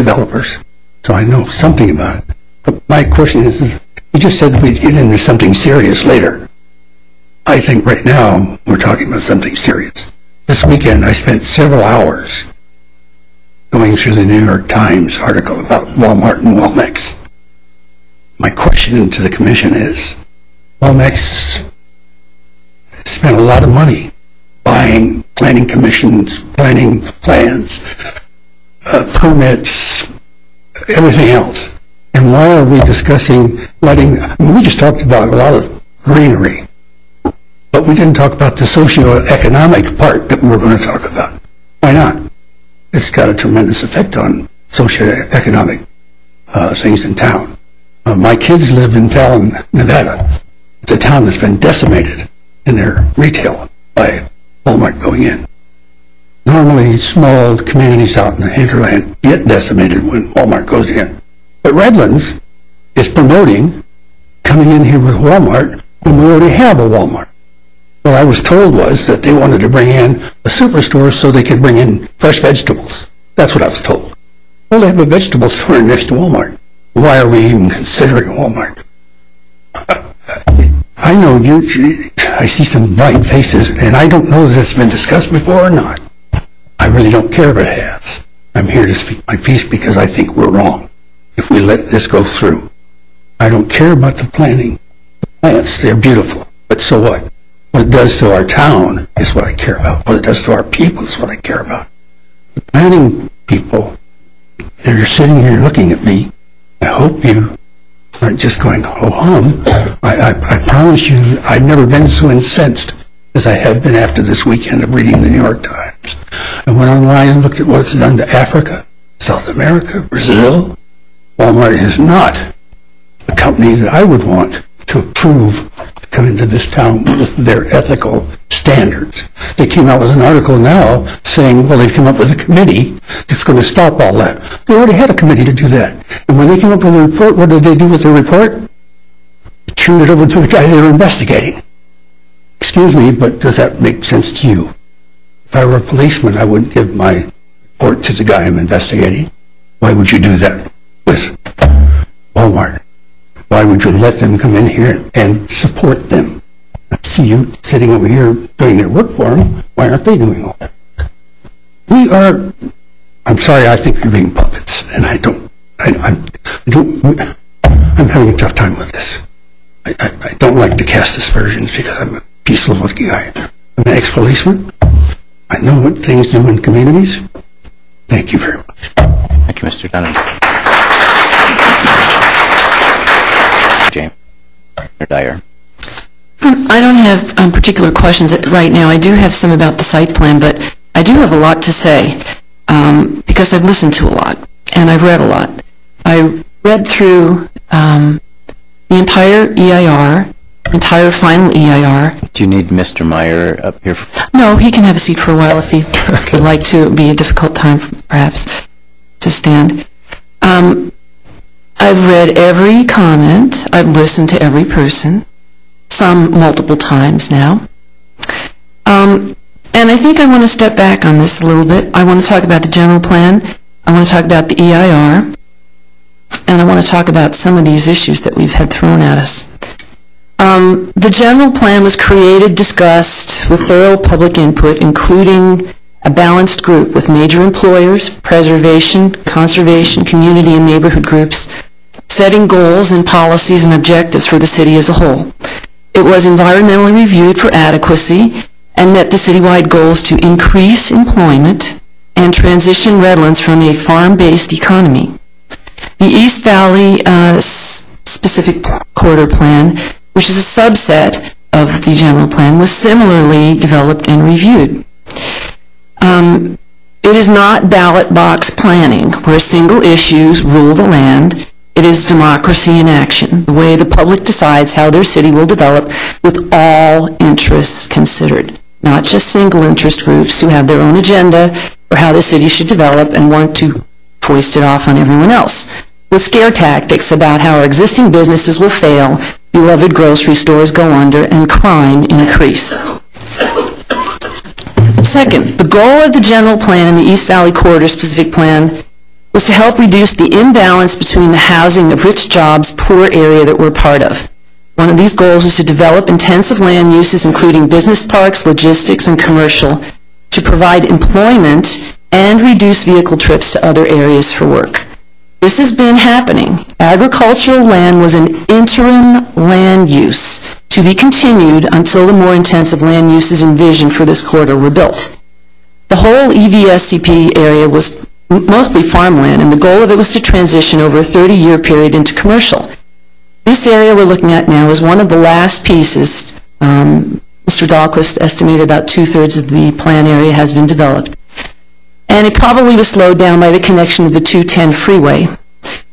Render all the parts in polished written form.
developers, so I know something about it. But my question is, you just said we'd get into something serious later. I think right now we're talking about something serious. This weekend I spent several hours going through the New York Times article about Walmart and Walmex. My question to the commission is, Walmex spent a lot of money buying planning commissions, planning plans, permits, everything else. And why are we discussing we just talked about a lot of greenery, but we didn't talk about the socioeconomic part that we were going to talk about. Why not? It's got a tremendous effect on socioeconomic things in town. My kids live in Fallon, Nevada. It's a town that's been decimated in their retail by Walmart going in. Normally, small communities out in the hinterland get decimated when Walmart goes in. But Redlands is promoting coming in here with Walmart when we already have a Walmart. What I was told was that they wanted to bring in a superstore so they could bring in fresh vegetables. That's what I was told. Well, they have a vegetable store next to Walmart. Why are we even considering Walmart? I know I see some bright faces, and I don't know that it's been discussed before or not. I really don't care if it has. I'm here to speak my piece because I think we're wrong if we let this go through. I don't care about the planning. The plants, they're beautiful, but so what? What it does to our town is what I care about. What it does to our people is what I care about. The planning people, they're sitting here looking at me. I hope you aren't just going, oh hum. I promise you, I've never been so incensed as I have been after this weekend of reading the New York Times. I went online and looked at what it's done to Africa, South America, Brazil. Walmart is not a company that I would want to approve to come into this town with their ethical standards. They came out with an article now saying, well, they've come up with a committee that's going to stop all that. They already had a committee to do that. And when they came up with a report, what did they do with the report? They turned it over to the guy they were investigating. Excuse me, but does that make sense to you? If I were a policeman, I wouldn't give my report to the guy I'm investigating. Why would you do that with Walmart? Why would you let them come in here and support them? I see you sitting over here doing their work for them. Why aren't they doing all that? I'm sorry, I think you're being puppets, and I'm having a tough time with this. I don't like to cast aspersions because I'm a peaceful looking guy. I'm an ex-policeman. I know what things do in communities. Thank you very much. Thank you, Mr. Dunham. James or Dyer. I don't have particular questions right now. I do have some about the site plan, but I do have a lot to say because I've listened to a lot and I've read a lot. I read through the entire EIR, entire final EIR. Do you need Mr. Meyer up here? No, he can have a seat for a while if he would like to. It would be a difficult time, perhaps, to stand. I've read every comment. I've listened to every person, some multiple times now. And I think I want to step back on this a little bit. I want to talk about the general plan. I want to talk about the EIR. And I want to talk about some of these issues that we've had thrown at us. The general plan was created, discussed with thorough public input, including a balanced group with major employers, preservation, conservation, community, and neighborhood groups, setting goals and policies and objectives for the city as a whole. It was environmentally reviewed for adequacy and met the citywide goals to increase employment and transition Redlands from a farm-based economy. The East Valley specific corridor plan, which is a subset of the general plan, was similarly developed and reviewed. It is not ballot box planning, where single issues rule the land. It is democracy in action, the way the public decides how their city will develop with all interests considered, not just single interest groups who have their own agenda for how the city should develop and want to foist it off on everyone else, with scare tactics about how our existing businesses will fail, beloved grocery stores go under, and crime increase. Second, the goal of the general plan and the East Valley Corridor specific plan was to help reduce the imbalance between the housing of rich jobs, poor area that we're part of. One of these goals was to develop intensive land uses, including business parks, logistics, and commercial, to provide employment and reduce vehicle trips to other areas for work. This has been happening. Agricultural land was an interim land use to be continued until the more intensive land uses envisioned for this corridor were built. The whole EVSCP area was mostly farmland, and the goal of it was to transition over a 30-year period into commercial. This area we're looking at now is one of the last pieces. Mr. Dahlquist estimated about 2/3 of the plan area has been developed. And it probably was slowed down by the connection of the 210 freeway,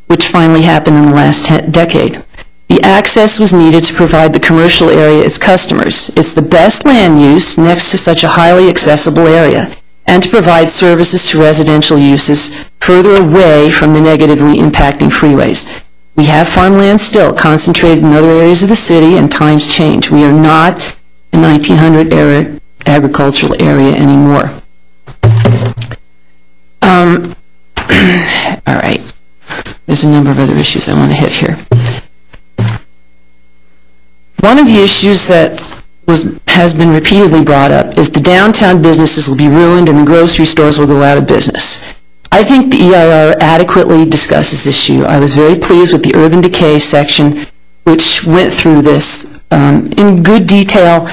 which finally happened in the last decade. The access was needed to provide the commercial area its customers. It's the best land use next to such a highly accessible area, and to provide services to residential uses further away from the negatively impacting freeways. We have farmland still concentrated in other areas of the city, and times change. We are not a 1900 era agricultural area anymore. All right. There's a number of other issues I want to hit here. One of the issues that has been repeatedly brought up is the downtown businesses will be ruined and the grocery stores will go out of business. I think the EIR adequately discusses this issue. I was very pleased with the urban decay section, which went through this in good detail.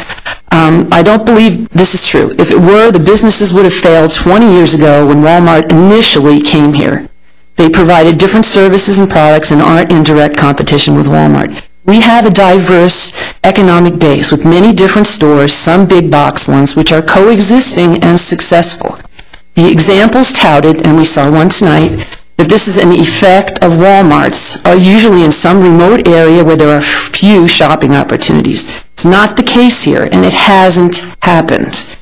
I don't believe this is true. If it were, the businesses would have failed 20 years ago when Walmart initially came here. They provided different services and products and aren't in direct competition with Walmart. We have a diverse economic base with many different stores, some big box ones, which are coexisting and successful. The examples touted, and we saw one tonight, that this is an effect of Walmart's, are usually in some remote area where there are few shopping opportunities. It's not the case here, and it hasn't happened.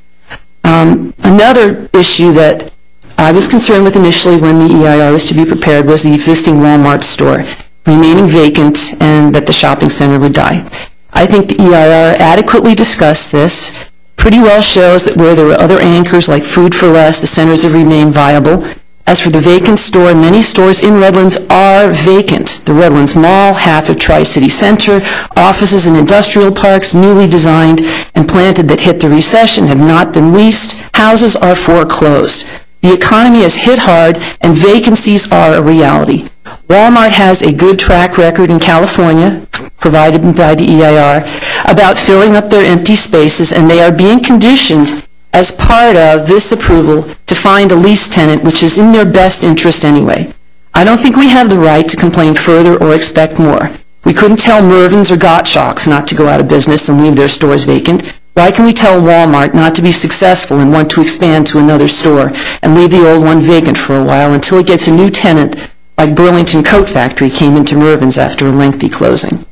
Another issue that I was concerned with initially when the EIR was to be prepared was the existing Walmart store remaining vacant and that the shopping center would die. I think the EIR adequately discussed this, pretty well shows that where there were other anchors like Food for Less, the centers have remained viable. As for the vacant store, many stores in Redlands are vacant. The Redlands Mall, half of Tri-City Center, offices and industrial parks, newly designed and planted that hit the recession, have not been leased. Houses are foreclosed. The economy has hit hard and vacancies are a reality. Walmart has a good track record in California, provided by the EIR, about filling up their empty spaces, and they are being conditioned as part of this approval to find a lease tenant, which is in their best interest anyway. I don't think we have the right to complain further or expect more. We couldn't tell Mervyn's or Gottschalk's not to go out of business and leave their stores vacant. Why can we tell Walmart not to be successful and want to expand to another store and leave the old one vacant for a while until it gets a new tenant like Burlington Coat Factory came into Mervyn's after a lengthy closing?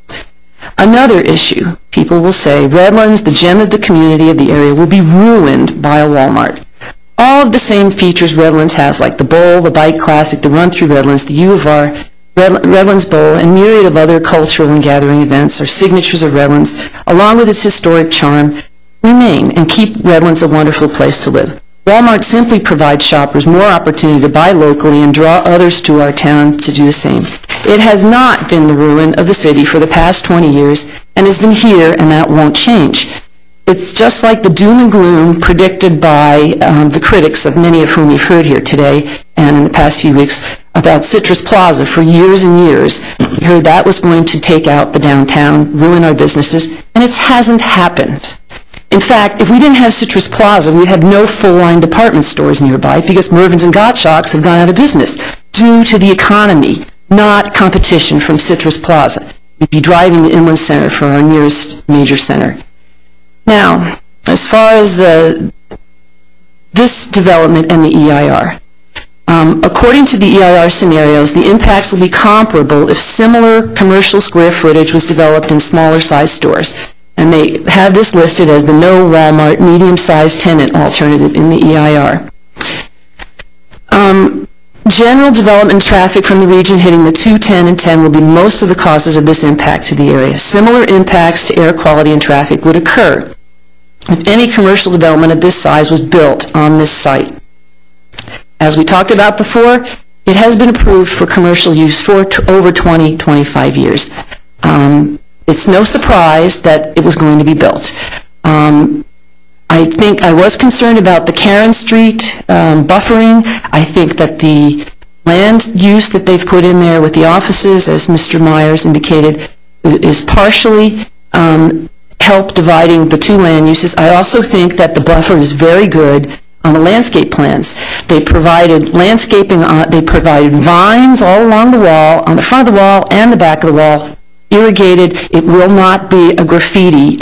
Another issue, people will say, Redlands, the gem of the community of the area, will be ruined by a Walmart. All of the same features Redlands has, like the Bowl, the Bike Classic, the Run Through Redlands, the U of R, Redlands Bowl, and myriad of other cultural and gathering events are signatures of Redlands, along with its historic charm, remain and keep Redlands a wonderful place to live. Walmart simply provides shoppers more opportunity to buy locally and draw others to our town to do the same. It has not been the ruin of the city for the past 20 years and has been here, and that won't change. It's just like the doom and gloom predicted by the critics, of many of whom you've heard here today and in the past few weeks, about Citrus Plaza for years and years. We heard that was going to take out the downtown, ruin our businesses, and it hasn't happened. In fact, if we didn't have Citrus Plaza, we'd have no full-line department stores nearby because Mervyn's and Gottschalk's have gone out of business due to the economy, not competition from Citrus Plaza. We'd be driving to Inland Center for our nearest major center. Now, as far as this development and the EIR, according to the EIR scenarios, the impacts will be comparable if similar commercial square footage was developed in smaller size stores. And they have this listed as the no Walmart medium-sized tenant alternative in the EIR. General development traffic from the region hitting the 210 and 10 will be most of the causes of this impact to the area. Similar impacts to air quality and traffic would occur if any commercial development of this size was built on this site. As we talked about before, it has been approved for commercial use for over 20, 25 years. It's no surprise that it was going to be built. I think I was concerned about the Karen Street buffering. I think that the land use that they've put in there with the offices, as Mr. Myers indicated, is partially help dividing the two land uses. I also think that the buffer is very good on the landscape plans. They provided landscaping, they provided vines all along the wall, on the front of the wall and the back of the wall, irrigated. It will not be a graffiti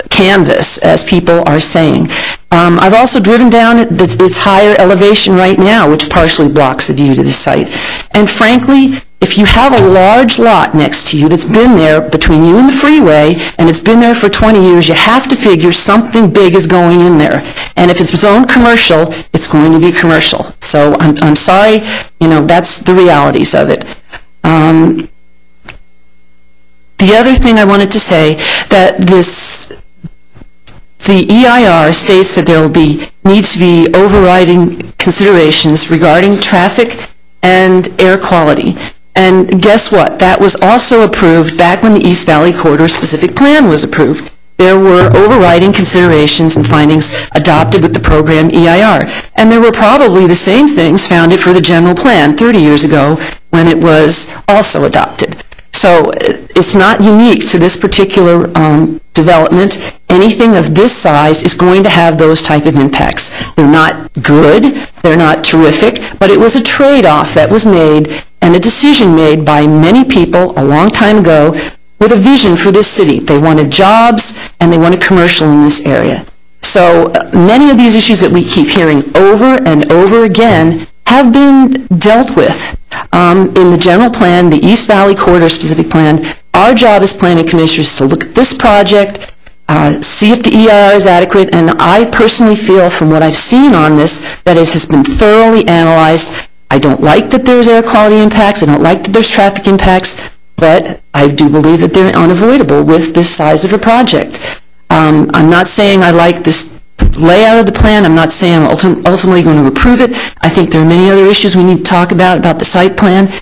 canvas, as people are saying. I've also driven down its higher elevation right now, which partially blocks the view to the site. And frankly, if you have a large lot next to you that's been there between you and the freeway, and it's been there for 20 years, you have to figure something big is going in there. And if it's zoned commercial, it's going to be commercial. So I'm sorry, that's the realities of it. The other thing I wanted to say, that the EIR states that there will need to be overriding considerations regarding traffic and air quality. And guess what? That was also approved back when the East Valley Corridor Specific Plan was approved. There were overriding considerations and findings adopted with the program EIR. And there were probably the same things founded for the general plan 30 years ago when it was also adopted. So it's not unique to this particular development. Anything of this size is going to have those type of impacts. They're not good, they're not terrific, but it was a trade-off that was made and a decision made by many people a long time ago with a vision for this city. They wanted jobs and they wanted commercial in this area. So many of these issues that we keep hearing over and over again have been dealt with in the general plan, the East Valley Corridor Specific Plan. Our job as planning commissioners to look at this project, see if the EIR is adequate, and I personally feel from what I've seen on this that it has been thoroughly analyzed. I don't like that there's air quality impacts, I don't like that there's traffic impacts, but I do believe that they're unavoidable with this size of a project. I'm not saying I like this layout of the plan. I'm not saying I'm ultimately going to approve it. I think there are many other issues we need to talk about the site plan,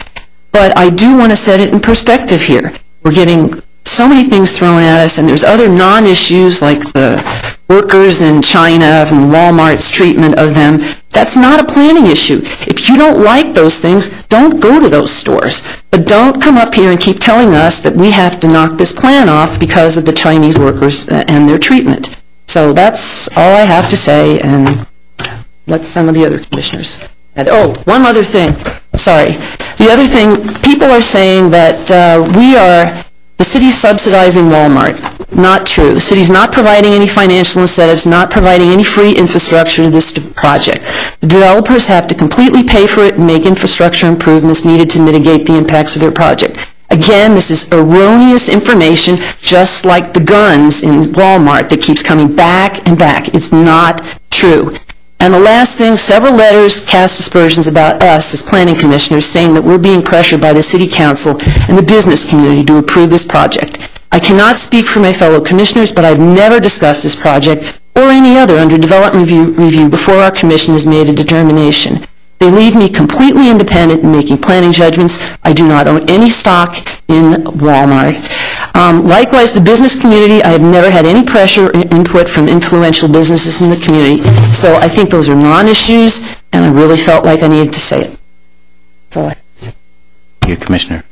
but I do want to set it in perspective here. We're getting so many things thrown at us, and there's other non-issues like the workers in China and Walmart's treatment of them. That's not a planning issue. If you don't like those things, don't go to those stores. But don't come up here and keep telling us that we have to knock this plan off because of the Chinese workers and their treatment. So that's all I have to say, and let some of the other commissioners add. Oh, one other thing. Sorry. The other thing, people are saying that the city's subsidizing Walmart. Not true. The city's not providing any financial incentives, not providing any free infrastructure to this project. The developers have to completely pay for it and make infrastructure improvements needed to mitigate the impacts of their project. Again, this is erroneous information, just like the guns in Walmart that keeps coming back and back. It's not true. And the last thing, several letters cast aspersions about us as planning commissioners saying that we're being pressured by the city council and the business community to approve this project. I cannot speak for my fellow commissioners, but I've never discussed this project or any other under development review before our commission has made a determination. They leave me completely independent in making planning judgments. I do not own any stock in Walmart. Likewise, the business community, I have never had any pressure or input from influential businesses in the community. So I think those are non-issues, and I really felt like I needed to say it. That's all I have to say. Thank you, Commissioner.